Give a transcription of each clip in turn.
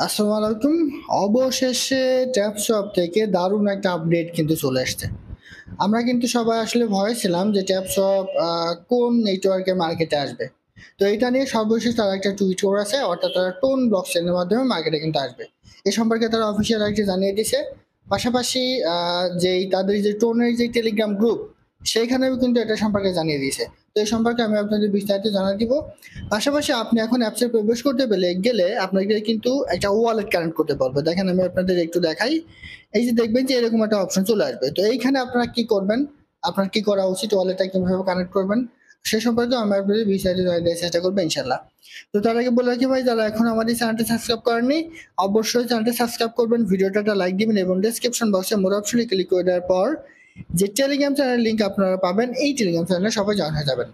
আসসালামু আলাইকুম। অবশেষে ট্যাপশপ থেকে দারুণ একটা আপডেট কিন্তু চলে আসছে। আমরা কিন্তু সবাই আসলে ভয়ে ছিলাম যে ট্যাপশপ কোন নেটওয়ার্কে মার্কেটে আসবে। তো এটা নিয়ে সর্বশেষ তারা একটা টুইট করেছে, অর্থাৎ তারা টোন ব্লকচেনের মাধ্যমে মার্কেটে কিন্তু আসবে। এ সম্পর্কে তারা অফিসিয়াল একটা জানিয়ে দিয়েছে। পাশাপাশি যেই তাদের যে টোনের যে টেলিগ্রাম গ্রুপ, সেইখানেও কিন্তু এটা সম্পর্কে জানিয়ে দিয়েছে। তো এই সম্পর্কে আমি আপনাদের বিস্তারিত জানিয়ে দিব। পাশাপাশি আপনি এখন অ্যাপসে প্রবেশ করতে গেলে আপনাকে কিন্তু একটা ওয়ালেট কানেক্ট করতে পারবে। দেখেন আমি আপনাদের একটু দেখাই। এই যে দেখবেন যে এরকম একটা অপশন চলে আসবে। তো এইখানে আপনারা কি করবেন, আপনার কি করা উচিত, ওয়ালেটটা কিভাবে কানেক্ট করবেন সে সম্পর্কে আমি আপনাদের বিস্তারিত জানিয়ে দেওয়ার চেষ্টা করবো ইনশাল্লাহ। তো তার আগে বলে রাখি ভাই, যারা এখন আমাদের চ্যানেলটি সাবস্ক্রাইব করেননি অবশ্যই চ্যানেলটি সাবস্ক্রাইব করবেন, ভিডিওটা একটা লাইক দিবেন এবং ডেসক্রিপশন বক্সে মোর অপশনে ক্লিক করে দেওয়ার পর যে টেলিগ্রাম চ্যানেলের লিঙ্ক আপনারা পাবেন, এই টেলিগ্রাম চ্যানেলে সবাই জয়েন হয়ে যাবেন।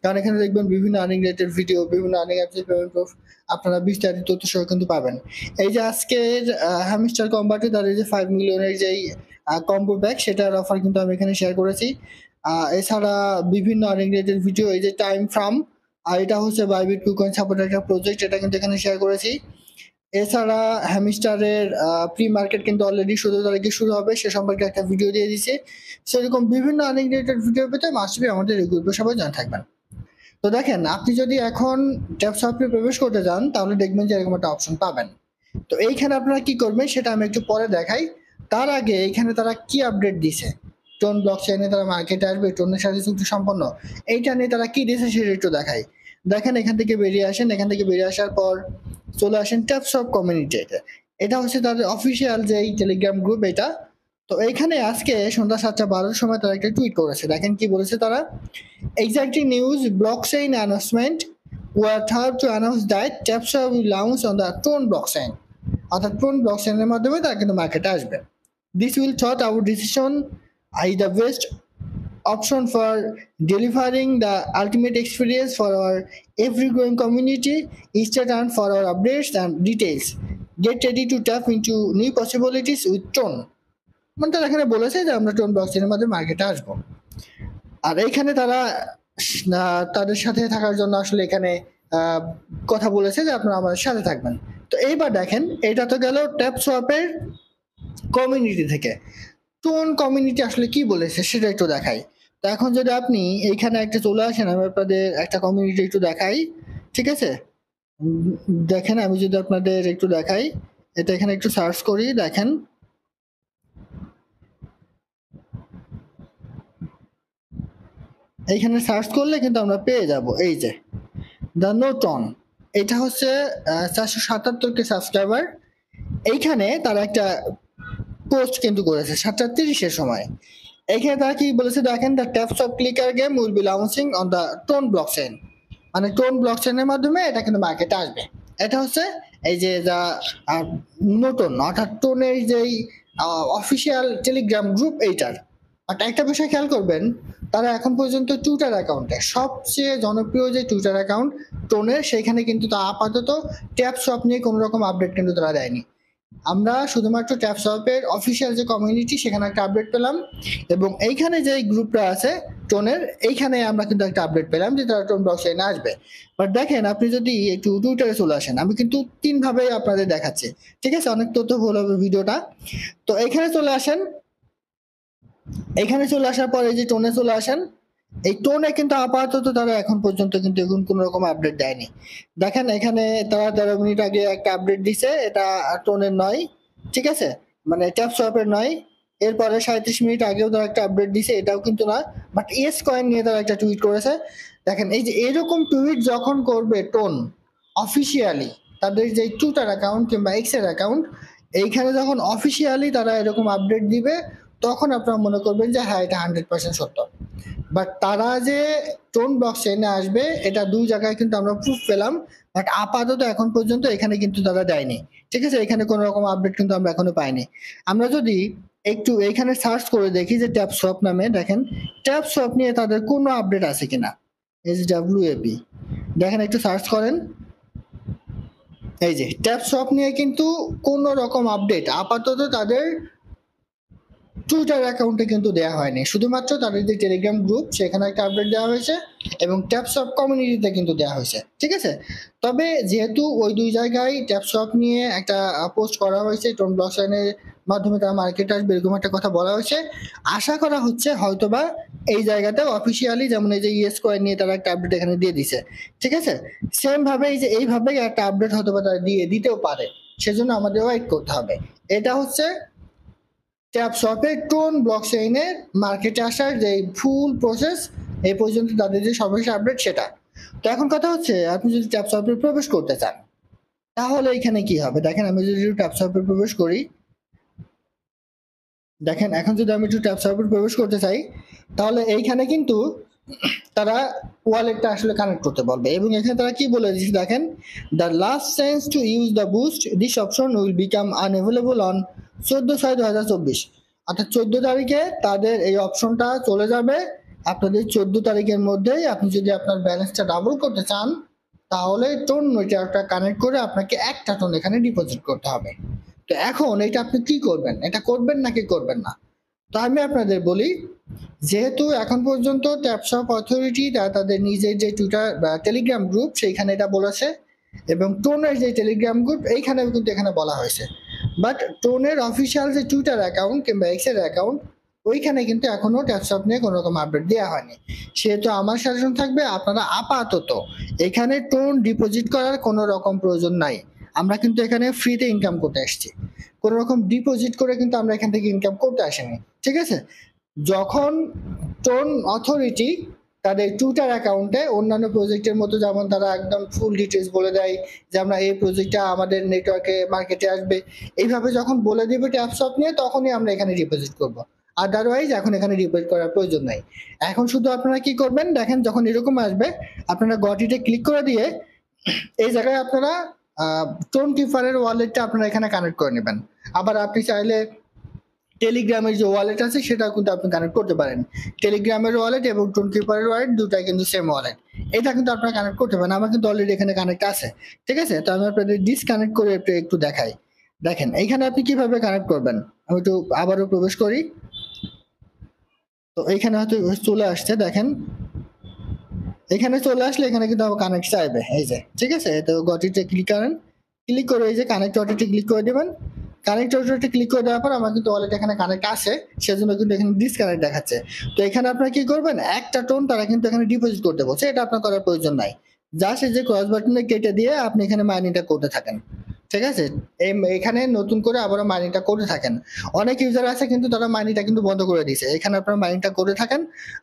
কারণ এখানে দেখবেন বিভিন্ন আর্নিং রিলেটেড ভিডিও, বিভিন্ন আর্নিং অ্যাপসের পেমেন্ট প্রুফ আপনারা বিস্তারিত তথ্য সহ কিন্তু পাবেন। এই যে আজকের হ্যামস্টার কম্বাটে তাদের যে 5 মিলিয়নের যেই কম্বো ব্যাগ, সেটার অফার কিন্তু আমি এখানে শেয়ার করেছি। এছাড়া বিভিন্ন আর্নিং রিলেটেড ভিডিও, এই যে টাইম ফ্রাম, আর এটা হচ্ছে বাইবিট কুকয়েন সাপোর্টের একটা প্রজেক্ট, এটা কিন্তু এখানে শেয়ার করেছি। এছাড়া হ্যামস্টারের প্রি মার্কেট কিন্তু অলরেডি 17 তারিখে শুরু হবে, সে সম্পর্কে একটা ভিডিও দিয়ে দিচ্ছে। সেরকম বিভিন্ন আর্নিং রিলেটেড ভিডিও পেতে মাস্টবি আমাদের এই গ্রুপে সবাই জানা থাকবেন। তো দেখেন, আপনি যদি এখন ট্যাপশপে প্রবেশ করতে যান তাহলে দেখবেন যে এরকম একটা অপশন পাবেন। তো এইখানে আপনারা কি করবেন সেটা আমি একটু পরে দেখাই। তার আগে এইখানে তারা কি আপডেট দিছে, টোন ব্লকচেইনে তারা মার্কেটে আসবে, টোনের সাথে চুক্তি সম্পন্ন, এইটা নিয়ে তারা কি দিয়েছে সেটা একটু দেখাই। দেখেন এখান থেকে বেরিয়ে আসেন, এখান থেকে বেরিয়ে আসার পর চলে আসেন ট্যাপশপ কমিউনিটিতে। এটা হচ্ছে তাদের অফিসিয়াল যে টেলিগ্রাম গ্রুপ এটা। তো এইখানে আজকে সন্ধ্যা 7:12 সময় তারা একটা টুইট করেছে। দেখেন কি বলেছে তারা: Exactly news blockchain announcement were thought to announce that TAPSA will launch on the Tron blockchain. অর্থাৎ ট্রোন ব্লকচেনের মাধ্যমে তারা কিন্তু মার্কেটে আসবে। This will thought our decision is the best option for delivering the ultimate experience for our every growing community. Stay tuned for our updates and details. Get ready to tap into new possibilities with Tron. মানে তারা এখানে বলেছে যে আমরা Tron ব্লকচেনের মাধ্যমে মার্কেটে আসবো। আর এইখানে তারা তাদের সাথে থাকার জন্য আসলে এখানে কথা বলেছে যে আপনারা আমাদের সাথে থাকবেন। তো এইবার দেখেন, এটা তো গেল ট্যাপসোয়াপের কমিউনিটি থেকে। টোন কমিউনিটি আসলে কি বলেছে সেটা একটু দেখাই। তো এখন যদি আপনি এইখানে একটা চলে আসেন, আমি আপনাদের একটা কমিউনিটি একটু দেখাই, ঠিক আছে? দেখেন আমি যদি আপনাদের একটু দেখাই, এটা এখানে একটু সার্চ করি, দেখেন এইখানে সার্চ করলে কিন্তু আমরা পেয়ে যাব এই যে দ্য নোটন। এটা হচ্ছে 477কে সাবস্ক্রাইবার। এইখানে তারা একটা পোস্ট কিন্তু করেছে 7:30-এর সময়। এখানে তারা কি বলেছে দেখেন: the taps of clicker game will be launching on the tone blockchain. মানে টোন ব্লকচেনের মাধ্যমে এটা কিন্তু মার্কেটে আসবে। এটা হচ্ছে এই যে যা নোটন অর্থাৎ টোনের যেই অফিসিয়াল টেলিগ্রাম গ্রুপ এইটার। আর একটা বিষয় খেয়াল করবেন, তারা এখন পর্যন্ত টুইটার অ্যাকাউন্টে সবচেয়ে জনপ্রিয় যে টুইটার অ্যাকাউন্ট টোনের, সেখানে কিন্তু তা আপাতত ট্যাপশপ নিয়ে কোনো রকম আপডেট কিন্তু তারা দেয়নি। আমরা শুধুমাত্র ট্যাপশপের অফিসিয়াল যে কমিউনিটি সেখানে একটা আপডেট পেলাম, এবং এইখানে যে গ্রুপটা আছে টোনের, এইখানে আমরা কিন্তু একটা আপডেট পেলাম যে তারা টোন ব্লকচেইনে আসবে। বাট দেখেন, আপনি যদি একটু টুইটারে চলে আসেন, আমি কিন্তু 3 ভাবে আপনাদের দেখাচ্ছি, ঠিক আছে? অনেক তথ্য বল হবে ভিডিওটা। তো এখানে চলে আসেন, এখানে চলে আসার পর এই যে টোনে চলে আসেন। এই টোনে কিন্তু আপাতত তারা এখন পর্যন্ত কিন্তু এখন কোন রকম আপডেট দেয়নি। দেখেন এখানে তারা 13 মিনিট আগে একটা আপডেট দিছে, এটা টোনের নয়, ঠিক আছে? মানে ট্যাপসোয়াপের নয়। এরপরে 37 মিনিট আগেও তারা একটা আপডেট দিছে, এটাও কিন্তু না। বাট ইয়েস কয়েন নিয়ে তারা একটা টুইট করেছে। দেখেন এই যে এরকম টুইট যখন করবে টোন অফিসিয়ালি, তাদের যে টুইটার অ্যাকাউন্ট কিংবা এক্স এর অ্যাকাউন্ট, এইখানে যখন অফিসিয়ালি তারা এরকম আপডেট দিবে, তখন আপনারা মনে করবেন যে হ্যাঁ এটা 100% সত্য। বাট তারা যে টোন ব্লকচেইনে আসবে, এটা 2 জায়গায় কিন্তু আমরা প্রুফ পেলাম। বাট আপাতত এখন পর্যন্ত এখানে কিন্তু তারা দেয়নি, ঠিক আছে? এখানে কোনো রকম আপডেট কিন্তু আমরা এখনো পাইনি। আমরা যদি একটু এখানে সার্চ করে দেখি যে ট্যাপসপ নামে, দেখেন ট্যাপসপ নিয়ে তাদের কোনো আপডেট আছে কিনা। SWAP, দেখেন একটু সার্চ করেন। এই যে ট্যাপসপ নিয়ে কিন্তু কোনো রকম আপডেট আপাতত তাদের টুইটার অ্যাকাউন্টে কিন্তু দেওয়া হয়নি, শুধুমাত্র তাদের যে টেলিগ্রাম গ্রুপ সেখানে একটা আপডেট দেওয়া হয়েছে এবং ট্যাপসপ কমিউনিটিতে কিন্তু দেওয়া হয়েছে, ঠিক আছে। তবে যেহেতু ওই দুই জায়গায় ট্যাপসপ নিয়ে একটা পোস্ট করা হয়েছে, টোন ব্লকচেইনের মাধ্যমে তারা মার্কেটে আসবে এরকম একটা কথা বলা হয়েছে, আশা করা হচ্ছে হয়তোবা এই জায়গাতেও অফিসিয়ালি যেমন এই যে ইএস কয়েন নিয়ে তারা একটা আপডেট এখানে দিয়ে দিছে, ঠিক আছে। সেম ভাবে এই যে এইভাবে একটা আপডেট হয়তোবা তারা দিয়ে দিতেও পারে, সেজন্য আমাদের ওয়েট করতে হবে। এটা হচ্ছে ট্যাপসপের টোন ব্লকচেইনের মার্কেটে আসার যে ফুল প্রসেস, এই পর্যন্ত তাদের যে সর্বশেষ আপডেট সেটা। তো এখন কথা হচ্ছে আপনি যদি ট্যাপসপে প্রবেশ করতে চান তাহলে এখানে কি হবে দেখেন, আমি যদি ট্যাপসপে প্রবেশ করি, দেখেন এখন যদি আমি একটু ট্যাপসপে প্রবেশ করতে চাই তাহলে এইখানে কিন্তু তারা ওয়ালেটটা আসলে কানেক্ট করতে বলবে এবং এখানে তারা কি বলে দিচ্ছে দেখেন, the last chance to use the boost this option will become unavailable on 14/6/2024, অর্থাৎ 14 তারিখে তাদের এই অপশনটা চলে যাবে। আপনাদের 14 তারিখের মধ্যেই আপনি যদি আপনার ব্যালেন্সটা ডাবল করতে চান তাহলে টোন নেটওয়ার্কটা কানেক্ট করে আপনাকে একটা টোন এখানে ডিপোজিট করতে হবে। তো এখন এটা আপনি কি করবেন, এটা করবেন নাকি করবেন না? তো আমি আপনাদের বলি, যেহেতু এখন পর্যন্ত ট্যাপসপ অথরিটি তাদের নিজের যে টুইটার বা টেলিগ্রাম গ্রুপ সেইখানে এটা বলেছে এবং টোনের যে টেলিগ্রাম গ্রুপ এইখানেও কিন্তু এখানে বলা হয়েছে, বাট টোনের অফিসিয়াল যে টুইটার অ্যাকাউন্ট কিংবা এক্সের অ্যাকাউন্ট ওইখানে কিন্তু এখনো ট্যাপসপ নিয়ে কোনো রকম আপডেট দেওয়া হয়নি। সেহেতু আমার সাজেশন থাকবে আপনারা আপাতত এখানে টোন ডিপোজিট করার কোনো রকম প্রয়োজন নাই। আমরা কিন্তু এখানে ফ্রিতে ইনকাম করতে আসছি, কোনো রকম ডিপোজিট করে কিন্তু আমরা এখান থেকে ইনকাম করতে আসিনি, ঠিক আছে। যখন টোন অথরিটি তাদের টুইটার অ্যাকাউন্টে অন্যান্য প্রজেক্টের মতো যেমন তারা একদম ফুল ডিটেলস বলে দেয় যে আমরা এই প্রজেক্টটা আমাদের নেটওয়ার্কে মার্কেটে আসবে, এইভাবে যখন বলে দিবে ট্যাপসপ নিয়ে তখনই আমরা এখানে ডিপোজিট করব। আদারওয়াইজ এখন এখানে ডিপোজিট করার প্রয়োজন নাই। এখন শুধু আপনারা কি করবেন দেখেন, যখন এরকম আসবে আপনারা গটিতে ক্লিক করে দিয়ে এই জায়গায় আপনারা টোন কিপারের ওয়ালেটটা আপনারা এখানে কানেক্ট করে নেবেন। আবার আপনি চাইলে টেলিগ্রামের যে ওয়ালেট আছে সেটাও কিন্তু আপনি কানেক্ট করতে পারেন। টেলিগ্রামের ওয়ালেট এবং টোন কিপারের ওয়ালেট দুটাই কিন্তু সেম ওয়ালেট, এটা কিন্তু আপনারা কানেক্ট করতে পারেন। আমার কিন্তু অলরেডি এখানে কানেক্ট আছে, ঠিক আছে। তো আমি আপনাদের ডিসকানেক্ট করে একটু দেখাই। দেখেন এইখানে আপনি কিভাবে কানেক্ট করবেন, আমি একটু আবারও প্রবেশ করি। তো এইখানে হয়তো চলে আসছে, দেখেন এখানে চলে আসলে এখানে কিন্তু আমার কানেক্ট চাইবে, এই যে ঠিক আছে। তো গটিতে ক্লিক করেন, ক্লিক করে এই যে কানেক্ট অটোতে ক্লিক করে দেবেন। কানেক্ট অটোতে ক্লিক করে দেওয়ার পর আমার কিন্তু ওয়ালেট এখানে কানেক্ট আছে, সেজন্য কিন্তু এখানে ডিসকানেক্ট দেখাচ্ছে। তো এখানে আপনারা কি করবেন, একটা টোন তারা কিন্তু এখানে ডিপোজিট করতে বলছে, এটা আপনার করার প্রয়োজন নাই। জাস্ট এই যে ক্রস বাটনে কেটে দিয়ে আপনি এখানে মাইনিংটা করতে থাকেন, ঠিক আছে। এখানে নতুন করে আবারও মাইনিংটা করতে থাকেন। অনেক ইউজার আছে কিন্তু তারা মাইনিংটা কিন্তু বন্ধ করে দিয়েছে, এখানে আপনারা মাইনিংটা করে থাকেন।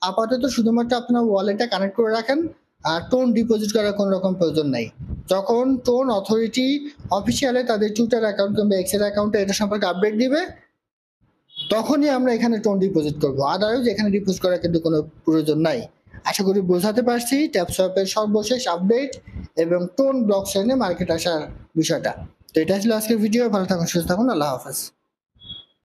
আপাতত শুধুমাত্র আপনার ওয়ালেটটা কানেক্ট করে রাখেন, আর টোন ডিপোজিট করার কোনো রকম প্রয়োজন নাই। যখন টোন অথরিটি অফিসিয়ালে তাদের টুইটার অ্যাকাউন্ট কিংবা এক্সের অ্যাকাউন্টে এটা সম্পর্কে আপডেট দিবে তখনই আমরা এখানে টোন ডিপোজিট করবো, আদারওয়াইজ এখানে ডিপোজিট করার কিন্তু কোনো প্রয়োজন নাই। আশা করি বোঝাতে পারছি ট্যাপসপের সর্বশেষ আপডেট এবং টোন ব্লকচেইনে মার্কেট আসার বিষয়টা। তো এটা ছিল আজকের ভিডিও, ভালো থাকুন সুস্থ থাকুন, আল্লাহ হাফেজ।